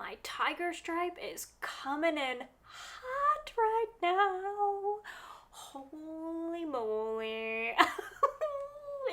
my tiger stripe is coming in hot right now. Holy moly.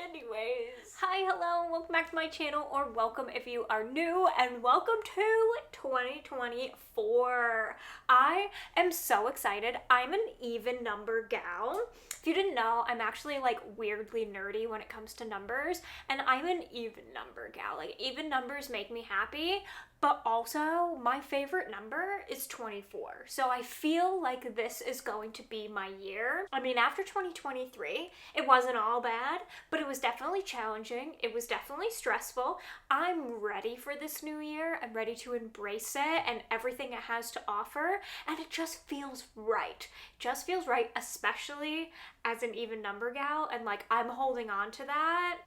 Anyways, hi, hello, welcome back to my channel, or welcome if you are new, and welcome to 2024. I am so excited. I'm an even number gal. If you didn't know, I'm actually like weirdly nerdy when it comes to numbers, and I'm an even number gal. Like, even numbers make me happy. But also, my favorite number is 24. So I feel like this is going to be my year. I mean, after 2023, it wasn't all bad, but it was definitely challenging. It was definitely stressful. I'm ready for this new year. I'm ready to embrace it and everything it has to offer. And it just feels right. It just feels right, especially as an even number gal. And like, I'm holding on to that.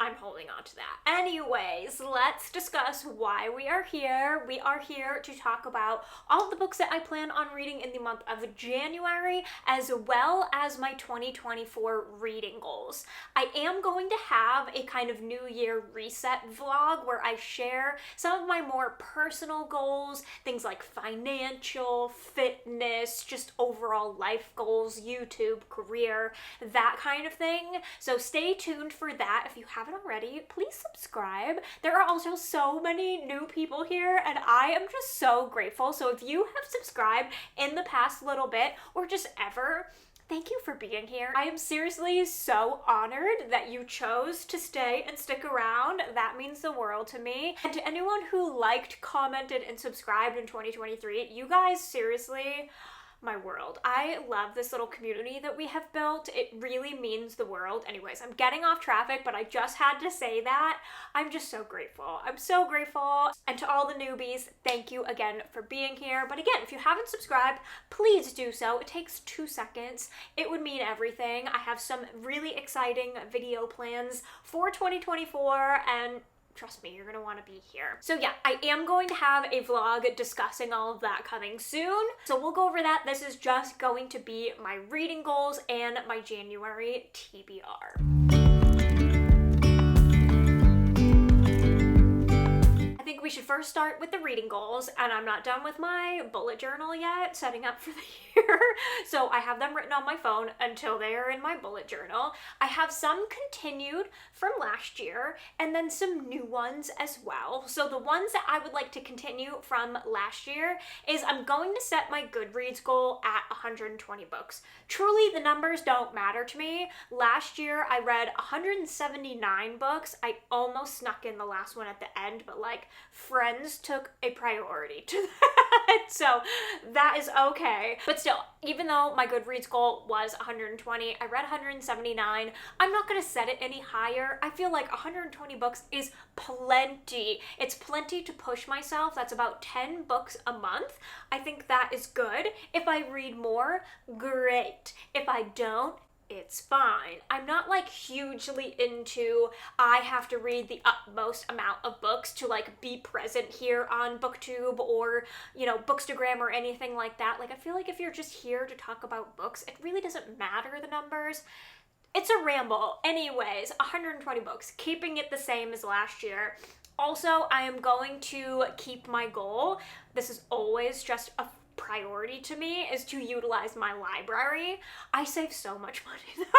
Anyways, let's discuss why we are here. We are here to talk about all of the books that I plan on reading in the month of January, as well as my 2024 reading goals. I am going to have a kind of New Year reset vlog where I share some of my more personal goals, things like financial, fitness, just overall life goals, YouTube, career, that kind of thing. So stay tuned for that. If you haven't already, please subscribe. There are also so many new people here, and I am just so grateful. So if you have subscribed in the past little bit, or just ever, thank you for being here. I am seriously so honored that you chose to stay and stick around. That means the world to me. And to anyone who liked, commented, and subscribed in 2023, you guys seriously, my world. I love this little community that we have built. It really means the world. Anyways, I'm getting off traffic, but I just had to say that. I'm just so grateful. I'm so grateful. And to all the newbies, thank you again for being here. But again, if you haven't subscribed, please do so. It takes 2 seconds. It would mean everything. I have some really exciting video plans for 2024, and trust me, you're gonna want to be here. So yeah, I am going to have a vlog discussing all of that coming soon. So we'll go over that. This is just going to be my reading goals and my January TBR. I think we should first start with the reading goals, and I'm not done with my bullet journal yet, setting up for the year. So I have them written on my phone until they are in my bullet journal. I have some continued from last year, and then some new ones as well. So the ones that I would like to continue from last year is I'm going to set my Goodreads goal at 120 books. Truly, the numbers don't matter to me. Last year, I read 179 books. I almost snuck in the last one at the end, but like, friends took a priority to that, so that is okay. But still, even though my Goodreads goal was 120, I read 179. I'm not gonna set it any higher. I feel like 120 books is plenty. It's plenty to push myself. That's about 10 books a month. I think that is good. If I read more, great. If I don't, it's fine. I'm not like hugely into I have to read the utmost amount of books to like be present here on Booktube or, you know, Bookstagram or anything like that. Like, I feel like if you're just here to talk about books, it really doesn't matter the numbers. It's a ramble. Anyways, 120 books, keeping it the same as last year. Also, I am going to keep my goal. This is always just a priority to me, is to utilize my library. I save so much money that way.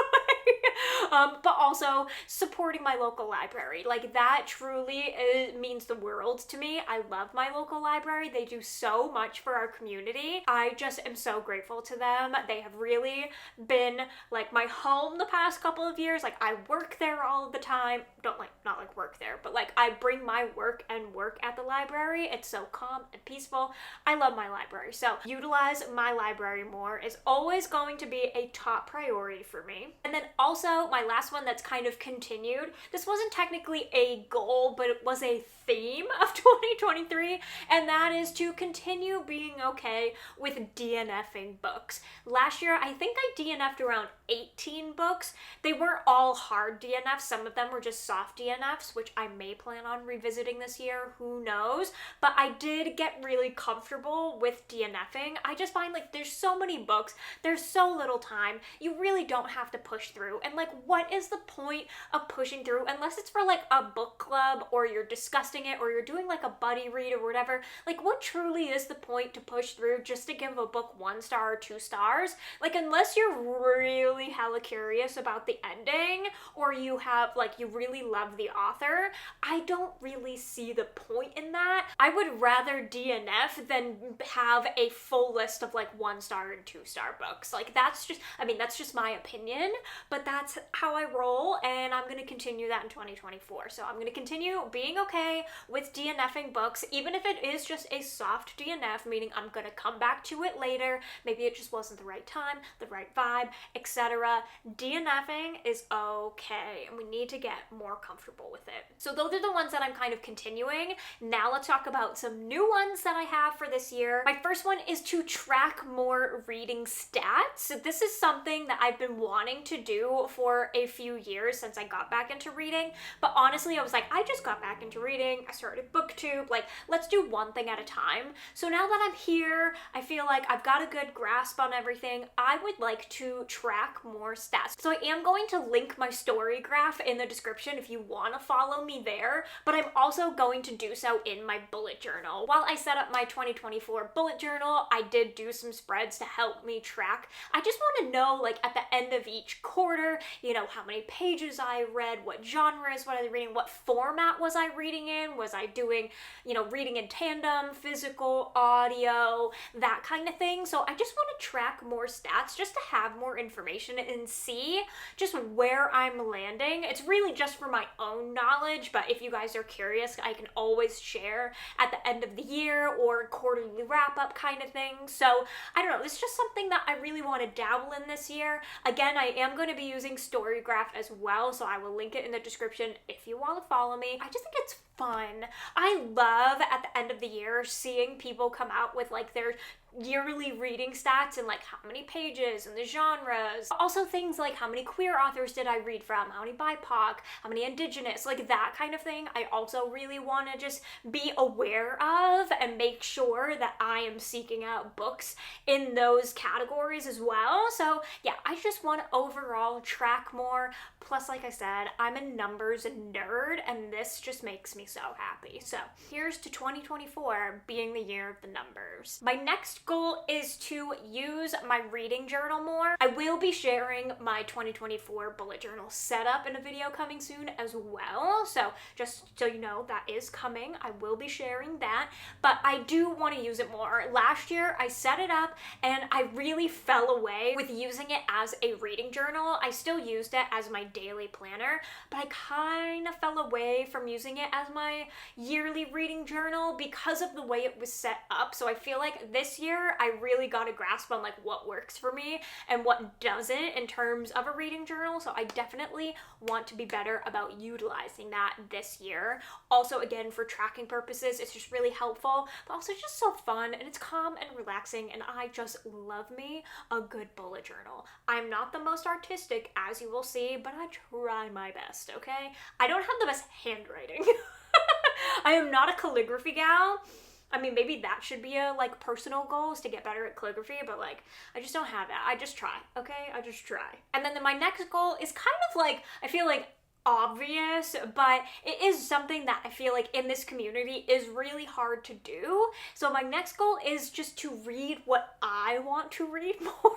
But also supporting my local library. Like, that truly means the world to me. I love my local library. They do so much for our community. I just am so grateful to them. They have really been like my home the past couple of years. Like, I work there all of the time. Not like work there, but like I bring my work and work at the library. It's so calm and peaceful. I love my library. So utilize my library more is always going to be a top priority for me. And then also my last one that's kind of continued. This wasn't technically a goal, but it was a theme of 2023, and that is to continue being okay with DNFing books. Last year, I think I DNF'd around 18 books. They weren't all hard DNFs. Some of them were just soft DNFs, which I may plan on revisiting this year. Who knows? But I did get really comfortable with DNFing. I just find like there's so many books, there's so little time. You really don't have to push through. And like, what is the point of pushing through unless it's for like a book club or you're discussing testing it or you're doing like a buddy read or whatever, like what truly is the point to push through just to give a book 1 star or 2 stars? Like unless you're really hella curious about the ending or you have like you really love the author, I don't really see the point in that. I would rather DNF than have a full list of like 1 star and 2 star books. Like that's just, I mean, that's just my opinion, but that's how I roll, and I'm gonna continue that in 2024. So I'm gonna continue being okay with DNFing books, even if it is just a soft DNF, meaning I'm gonna come back to it later. Maybe it just wasn't the right time, the right vibe, etc. DNFing is okay, and we need to get more comfortable with it. So those are the ones that I'm kind of continuing. Now let's talk about some new ones that I have for this year. My first one is to track more reading stats. So this is something that I've been wanting to do for a few years since I got back into reading, but honestly I was like, I just got back into reading, I started booktube, like let's do one thing at a time. So now that I'm here, I feel like I've got a good grasp on everything. I would like to track more stats. So I am going to link my story graph in the description if you want to follow me there, but I'm also going to do so in my bullet journal. While I set up my 2024 bullet journal, I did do some spreads to help me track. I just want to know, like at the end of each quarter, you know, how many pages I read, what genres was I reading, what format was I reading in, was I doing, you know, reading in tandem, physical, audio, that kind of thing. So I just want to track more stats just to have more information and see just where I'm landing. It's really just for my own knowledge, but if you guys are curious, I can always share at the end of the year or quarterly wrap up kind of thing. So I don't know, it's just something that I really want to dabble in this year. Again, I am going to be using StoryGraph as well, so I will link it in the description if you want to follow me. I just think it's fun. I love at the end of the year seeing people come out with like their yearly reading stats and like how many pages and the genres. Also things like how many queer authors did I read from, how many BIPOC, how many Indigenous, like that kind of thing. I also really want to just be aware of and make sure that I am seeking out books in those categories as well. So yeah, I just want to overall track more. Plus, like I said, I'm a numbers nerd and this just makes me so happy. So here's to 2024 being the year of the numbers. My next goal is to use my reading journal more. I will be sharing my 2024 bullet journal setup in a video coming soon as well. So just so you know, that is coming. I will be sharing that, but I do want to use it more. Last year I set it up and I really fell away with using it as a reading journal. I still used it as my daily planner, but I kind of fell away from using it as my yearly reading journal because of the way it was set up. So I feel like this year I really got a grasp on like what works for me and what doesn't in terms of a reading journal. So I definitely want to be better about utilizing that this year. Also, again, for tracking purposes, it's just really helpful, but also just so fun and it's calm and relaxing, and I just love me a good bullet journal. I'm not the most artistic, as you will see, but I try my best, okay? I don't have the best handwriting. I am not a calligraphy gal. I mean, maybe that should be a like personal goal, is to get better at calligraphy, but like I just don't have that. I just try, okay? I just try. And then my next goal is kind of like, I feel like obvious, but it is something that I feel like in this community is really hard to do. So my next goal is just to read what I want to read more.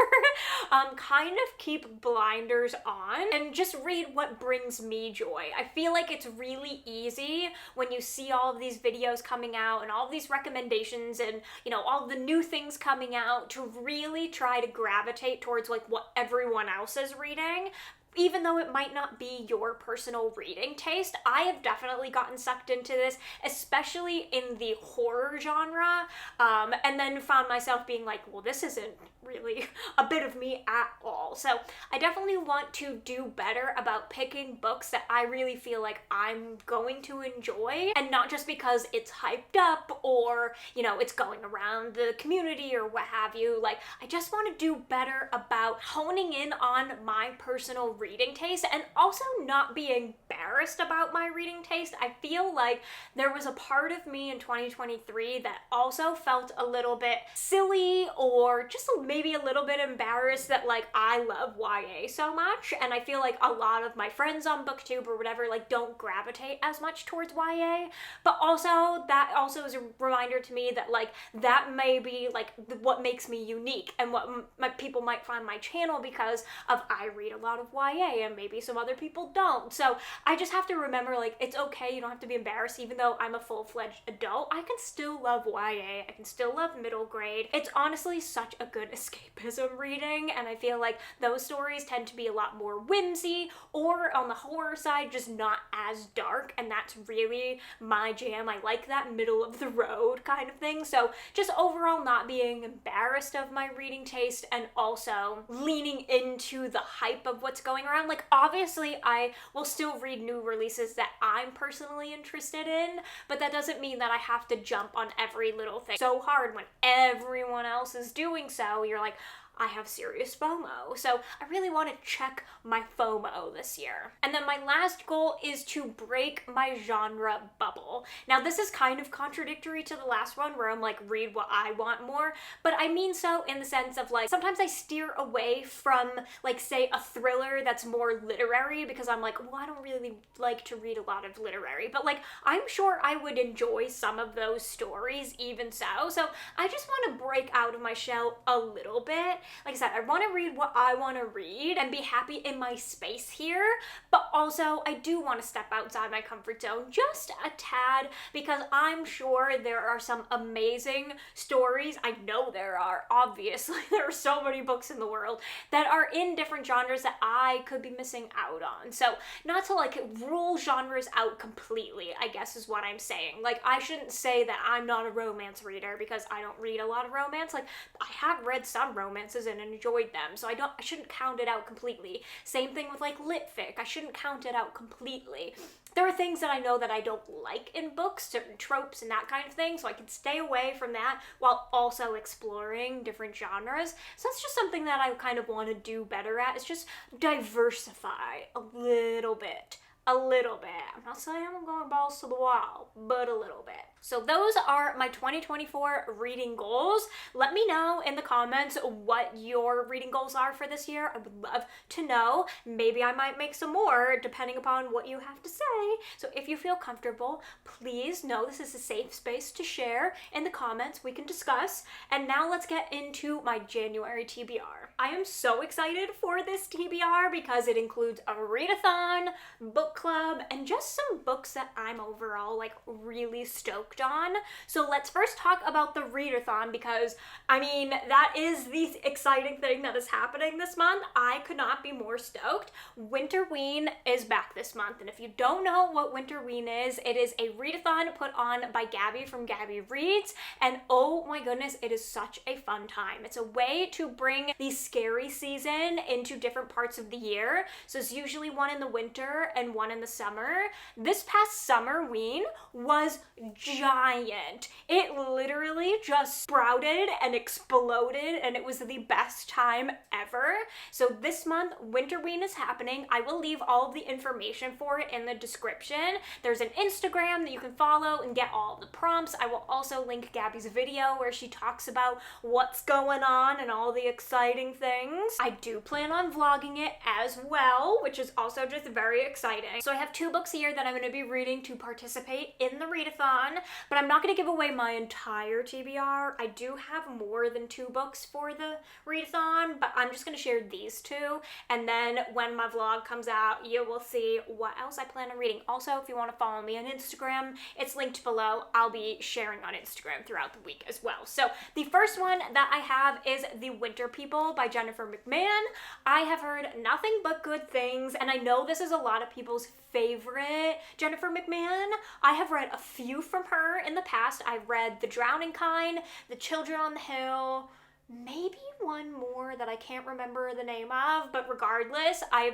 Kind of keep blinders on and just read what brings me joy. I feel like it's really easy when you see all of these videos coming out and all of these recommendations and, you know, all the new things coming out to really try to gravitate towards like what everyone else is reading. Even though it might not be your personal reading taste, I have definitely gotten sucked into this, especially in the horror genre, and then found myself being like, well, this isn't really a bit of me at all. So I definitely want to do better about picking books that I really feel like I'm going to enjoy, and not just because it's hyped up or, you know, it's going around the community or what have you. Like, I just want to do better about honing in on my personal reading taste and also not be embarrassed about my reading taste. I feel like there was a part of me in 2023 that also felt a little bit silly or just maybe a little bit embarrassed that like I love YA so much, and I feel like a lot of my friends on BookTube or whatever like don't gravitate as much towards YA, but also that also is a reminder to me that like that may be like what makes me unique and what people might find my channel because of I read a lot of YA and maybe some other people don't. So I just have to remember like it's okay, you don't have to be embarrassed. Even though I'm a full-fledged adult, I can still love YA, I can still love middle grade. It's honestly such a good escapism reading, and I feel like those stories tend to be a lot more whimsy or on the horror side just not as dark, and that's really my jam. I like that middle of the road kind of thing. So just overall not being embarrassed of my reading taste and also leaning into the hype of what's going around. Like obviously I will still read new releases that I'm personally interested in, but that doesn't mean that I have to jump on every little thing so hard when everyone else is doing so. You're like, I have serious FOMO. So I really want to check my FOMO this year. And then my last goal is to break my genre bubble. Now this is kind of contradictory to the last one where I'm like, read what I want more, but I mean so in the sense of like, sometimes I steer away from like say a thriller that's more literary because I'm like, well, I don't really like to read a lot of literary, but like, I'm sure I would enjoy some of those stories even so. So I just want to break out of my shell a little bit. Like I said, I want to read what I want to read and be happy in my space here, but also I do want to step outside my comfort zone just a tad because I'm sure there are some amazing stories. I know there are, obviously. There are so many books in the world that are in different genres that I could be missing out on. So not to like rule genres out completely, I guess is what I'm saying. Like I shouldn't say that I'm not a romance reader because I don't read a lot of romance. Like I have read some romances and enjoyed them, so I shouldn't count it out completely. Same thing with like lit fic. I shouldn't count it out completely. There are things that I know that I don't like in books, certain tropes and that kind of thing, so I can stay away from that while also exploring different genres. So that's just something that I kind of want to do better at, is just diversify a little bit. A little bit. I'm not saying I'm going balls to the wall, but a little bit. So those are my 2024 reading goals. Let me know in the comments what your reading goals are for this year. I would love to know. Maybe I might make some more depending upon what you have to say. So if you feel comfortable, please know this is a safe space to share in the comments. We can discuss. And now let's get into my January TBR. I am so excited for this TBR because it includes a readathon, book club, and just some books that I'm overall like really stoked on. So let's first talk about the readathon because I mean that is the exciting thing that is happening this month. I could not be more stoked. Winterween is back this month, and if you don't know what Winterween is, it is a readathon put on by Gabby from Gabby Reads, and oh my goodness, it is such a fun time. It's a way to bring the scary season into different parts of the year. So it's usually one in the winter and one in the summer. This past Summerween was giant. It literally just sprouted and exploded, and it was the best time ever. So this month, Winterween is happening. I will leave all of the information for it in the description. There's an Instagram that you can follow and get all the prompts. I will also link Gabby's video where she talks about what's going on and all the exciting things. I do plan on vlogging it as well, which is also just very exciting. So I have 2 books here that I'm going to be reading to participate in the readathon, but I'm not going to give away my entire TBR. I do have more than 2 books for the readathon, but I'm just going to share these 2, and then when my vlog comes out, you will see what else I plan on reading. Also, if you want to follow me on Instagram, it's linked below. I'll be sharing on Instagram throughout the week as well. So the first one that I have is The Winter People by Jennifer McMahon. I have heard nothing but good things, and I know this is a lot of people's favorite Jennifer McMahon. I have read a few from her in the past. I've read The Drowning Kind, The Children on the Hill, maybe one more that I can't remember the name of, but regardless, I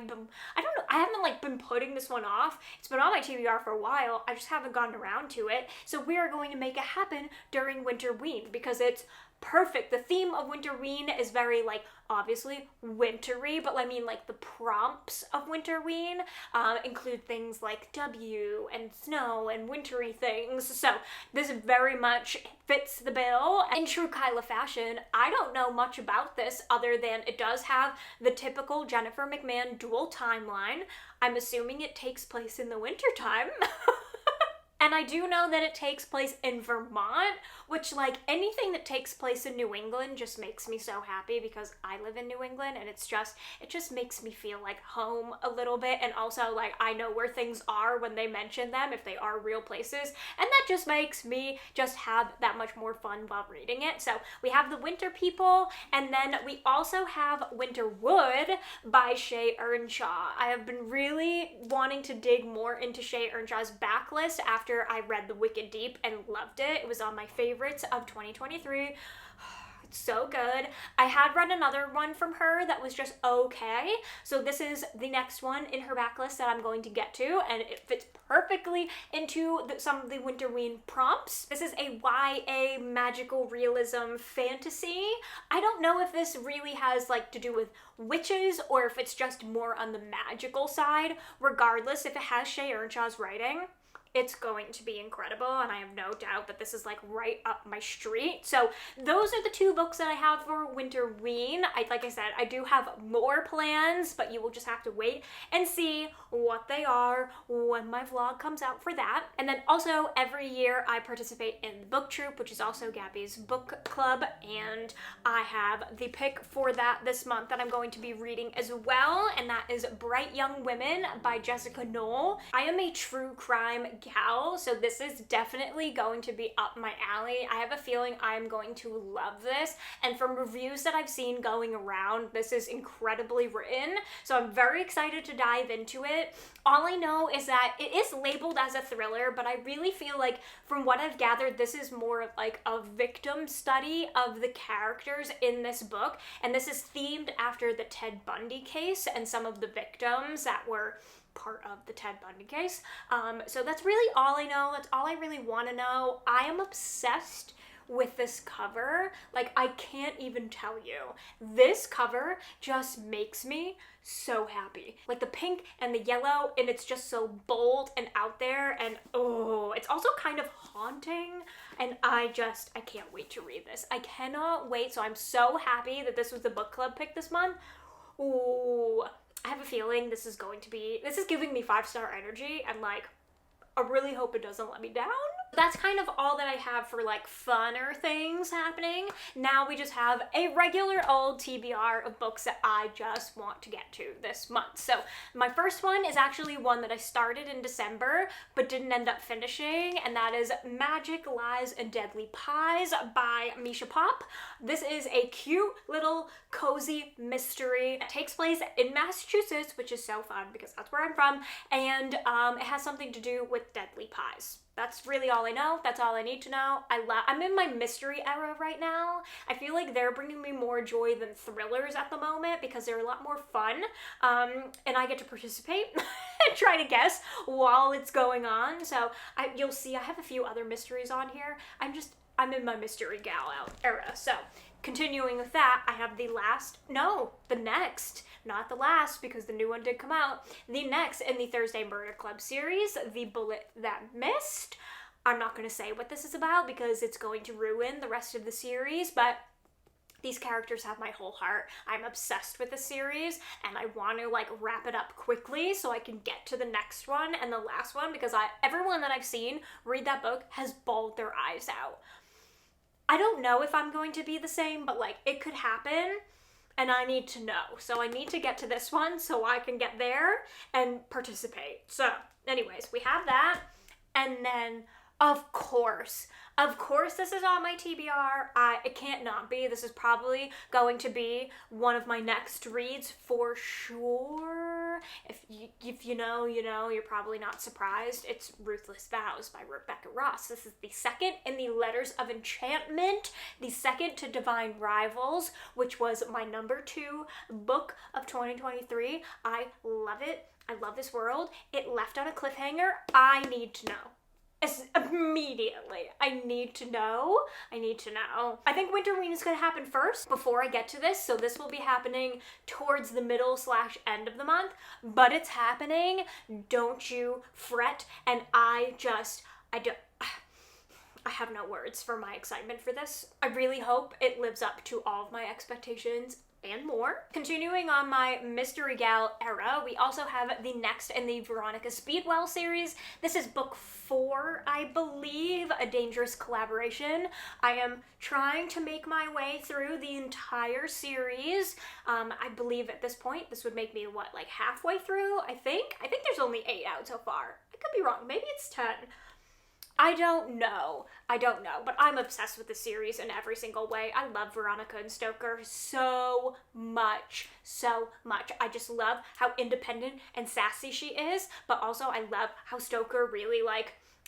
haven't like been putting this one off. It's been on my TBR for a while. I just haven't gotten around to it. So we are going to make it happen during Winterween because it's perfect. The theme of Winterween is very like obviously wintry, but I mean like the prompts of Winterween include things like W and snow and wintry things. So this very much fits the bill. In true Kyla fashion, I don't know much about this other than it does have the typical Jennifer McMahon dual timeline. I'm assuming it takes place in the wintertime. And I do know that it takes place in Vermont, which, like, anything that takes place in New England just makes me so happy because I live in New England, and it just makes me feel like home a little bit. And also, like, I know where things are when they mention them, if they are real places, and that just makes me just have that much more fun while reading it. So we have the Winter People, and then we also have Winterwood by Shay Earnshaw. I have been really wanting to dig more into Shay Earnshaw's backlist after I read The Wicked Deep and loved it. It was on my favorites of 2023. It's so good. I had read another one from her that was just okay. So this is the next one in her backlist that I'm going to get to, and it fits perfectly into some of the Winterween prompts. This is a YA magical realism fantasy. I don't know if this really has like to do with witches or if it's just more on the magical side. Regardless, if it has Shay Earnshaw's writing, it's going to be incredible, and I have no doubt that this is like right up my street. So those are the two books that I have for Winterween. Like I said, I do have more plans, but you will just have to wait and see what they are when my vlog comes out for that. And then also every year I participate in the book troop, which is also Gabby's book club, and I have the pick for that this month that I'm going to be reading as well, and that is Bright Young Women by Jessica Knoll. I am a true crime gal, so this is definitely going to be up my alley. I have a feeling I'm going to love this, and from reviews that I've seen going around, this is incredibly written, so I'm very excited to dive into it. All I know is that it is labeled as a thriller, but I really feel like from what I've gathered, this is more of like a victim study of the characters in this book, and this is themed after the Ted Bundy case and some of the victims that were part of the Ted Bundy case. So that's really all I know. That's all I really want to know. I am obsessed with this cover. Like, I can't even tell you. This cover just makes me so happy. Like the pink and the yellow, and it's just so bold and out there, and oh, it's also kind of haunting, and I can't wait to read this. I cannot wait. So I'm so happy that this was the book club pick this month. Ooh, I have a feeling this is giving me 5-star energy, and like, I really hope it doesn't let me down. That's kind of all that I have for like funner things happening. Now we just have a regular old TBR of books that I just want to get to this month. So my first one is actually one that I started in December but didn't end up finishing, and that is Magic, Lies, and Deadly Pies by Misha Pop. This is a cute little cozy mystery. It takes place in Massachusetts, which is so fun because that's where I'm from, and it has something to do with deadly pies. That's really all I know. That's all I need to know. I'm in my mystery era right now. I feel like they're bringing me more joy than thrillers at the moment because they're a lot more fun, and I get to participate and try to guess while it's going on. So you'll see I have a few other mysteries on here. I'm in my mystery gal out era. So continuing with that, I have the next, not the last because the new one did come out, the next in the Thursday Murder Club series, The Bullet That Missed. I'm not going to say what this is about because it's going to ruin the rest of the series, but these characters have my whole heart. I'm obsessed with the series, and I want to like wrap it up quickly so I can get to the next one and the last one because everyone that I've seen read that book has bawled their eyes out. I don't know if I'm going to be the same, but like it could happen, and I need to know. So I need to get to this one so I can get there and participate. So anyways, we have that, and then of course this is on my TBR. It can't not be. This is probably going to be one of my next reads for sure. If you know, you're probably not surprised. It's Ruthless Vows by Rebecca Ross. This is the second in the Letters of Enchantment, the second to Divine Rivals, which was my number 2 book of 2023. I love it. I love this world. It left on a cliffhanger. I need to know. Immediately. I need to know. I think Winterween is going to happen first before I get to this, so this will be happening towards the middle/end of the month, but it's happening. Don't you fret. And I have no words for my excitement for this. I really hope it lives up to all of my expectations and more. Continuing on my Mystery Gal era, we also have the next in the Veronica Speedwell series. This is book 4, I believe, a dangerous collaboration. I am trying to make my way through the entire series. I believe at this point, this would make me, like halfway through, I think? I think there's only 8 out so far. I could be wrong. Maybe it's 10. I don't know, but I'm obsessed with the series in every single way. I love Veronica and Stoker so much. I just love how independent and sassy she is, but also I love how Stoker really,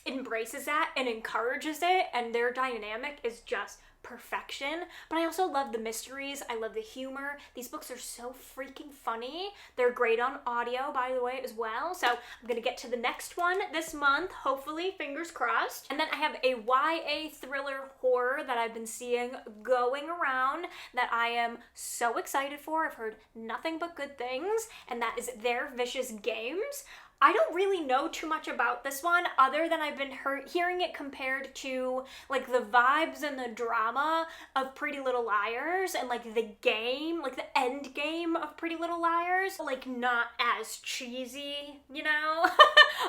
embraces that and encourages it, and their dynamic is just perfection. But I also love the mysteries. I love the humor. These books are so freaking funny. They're great on audio, by the way, as well. So I'm gonna get to the next one this month, hopefully, fingers crossed. And then I have a YA thriller horror that I've been seeing going around that I am so excited for. I've heard nothing but good things, and that is Their Vicious Games. I don't really know too much about this one other than I've been hearing it compared to the vibes and the drama of Pretty Little Liars and the game, the end game of Pretty Little Liars, not as cheesy, you know?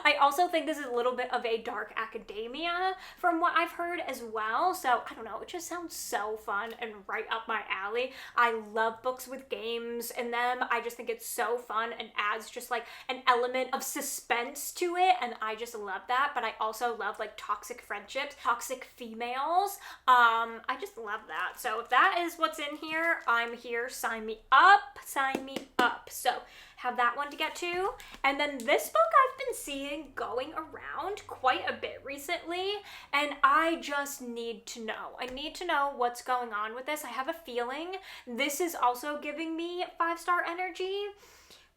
I also think this is a little bit of a dark academia from what I've heard as well. So I don't know, it just sounds so fun and right up my alley. I love books with games in them. I just think it's so fun and adds just an element of suspense to it, and I just love that. But I also love toxic friendships, toxic females. I just love that. So if that is what's in here, I'm here. Sign me up. So have that one to get to. And then this book I've been seeing going around quite a bit recently, and I just need to know. I need to know what's going on with this. I have a feeling this is also giving me 5-star energy.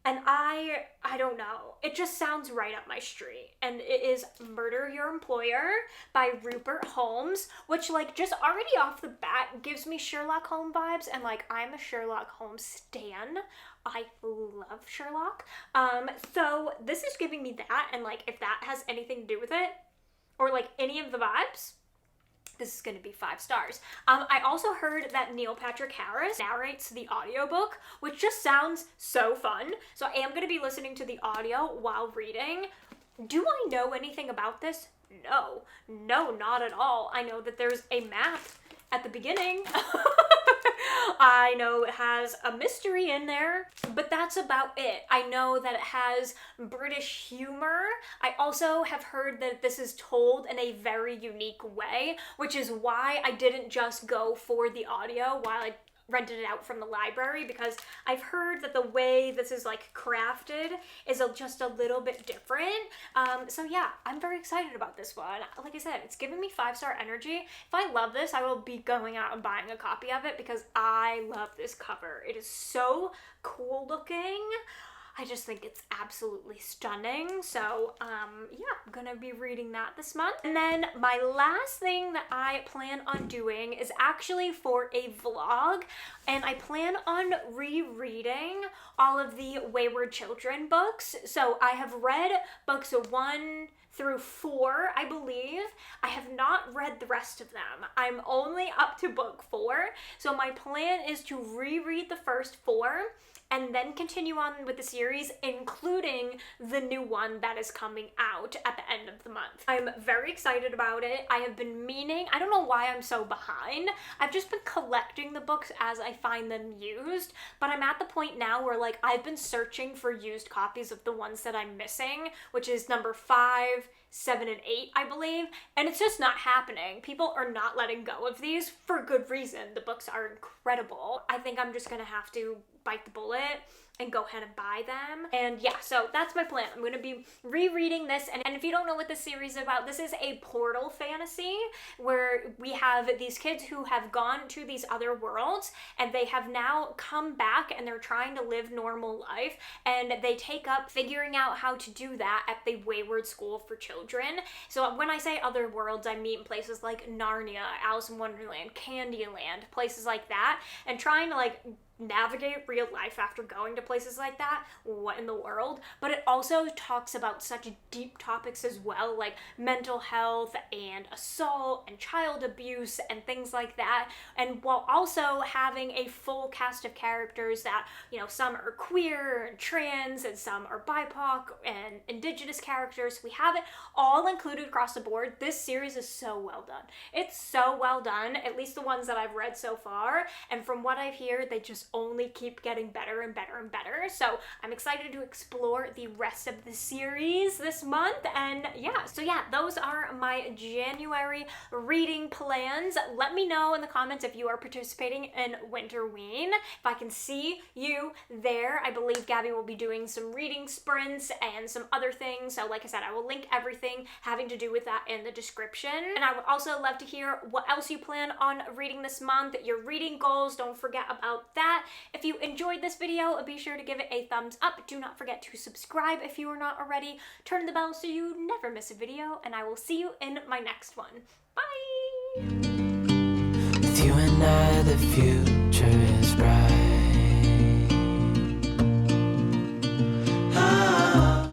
And I don't know. It just sounds right up my street. And it is Murder Your Employer by Rupert Holmes, which just already off the bat gives me Sherlock Holmes vibes. And I'm a Sherlock Holmes stan. I love Sherlock. So this is giving me that. And if that has anything to do with it, or any of the vibes, this is going to be 5 stars. I also heard that Neil Patrick Harris narrates the audiobook, which just sounds so fun. So I am going to be listening to the audio while reading. Do I know anything about this? No, not at all. I know that there's a map at the beginning. I know it has a mystery in there, but that's about it. I know that it has British humor. I also have heard that this is told in a very unique way, which is why I didn't just go for the audio while I rented it out from the library, because I've heard that the way this is crafted is just a little bit different. So yeah, I'm very excited about this one. Like I said, it's giving me 5-star energy. If I love this, I will be going out and buying a copy of it because I love this cover. It is so cool looking. I just think it's absolutely stunning. So, yeah, I'm gonna be reading that this month. And then my last thing that I plan on doing is actually for a vlog, and I plan on rereading all of the Wayward Children books. So I have read books 1 through 4, I believe. I have not read the rest of them. I'm only up to book 4. So my plan is to reread the first 4 and then continue on with the series, including the new one that is coming out at the end of the month. I'm very excited about it. I have been meaning, I don't know why I'm so behind. I've just been collecting the books as I find them used, but I'm at the point now where I've been searching for used copies of the ones that I'm missing, which is number 5, 7, and 8, I believe, and it's just not happening. People are not letting go of these for good reason. The books are incredible. I think I'm just gonna have to bite the bullet and go ahead and buy them. And yeah, so that's my plan. I'm going to be rereading this. And if you don't know what this series is about, this is a portal fantasy where we have these kids who have gone to these other worlds and they have now come back and they're trying to live normal life. And they take up figuring out how to do that at the Wayward School for Children. children. So when I say other worlds, I mean places like Narnia, Alice in Wonderland, Candyland, places like that, and trying to like navigate real life after going to places like that. What in the world? But it also talks about such deep topics as well, like mental health and assault and child abuse and things like that, and while also having a full cast of characters that, you know, some are queer and trans and some are BIPOC and indigenous characters. We have it all included across the board. This series is so well done. It's so well done, at least the ones that I've read so far, and from what I've heard, they just only keep getting better and better and better. So I'm excited to explore the rest of the series this month. And yeah, those are my January reading plans. Let me know in the comments if you are participating in Winterween, if I can see you there. I believe Gabby will be doing some reading sprints and some other things. So like I said, I will link everything having to do with that in the description. And I would also love to hear what else you plan on reading this month, your reading goals. Don't forget about that. If you enjoyed this video, be sure to give it a thumbs up. Do not forget to subscribe if you are not already. Turn the bell so you never miss a video, and I will see you in my next one. Bye! With you and I, the future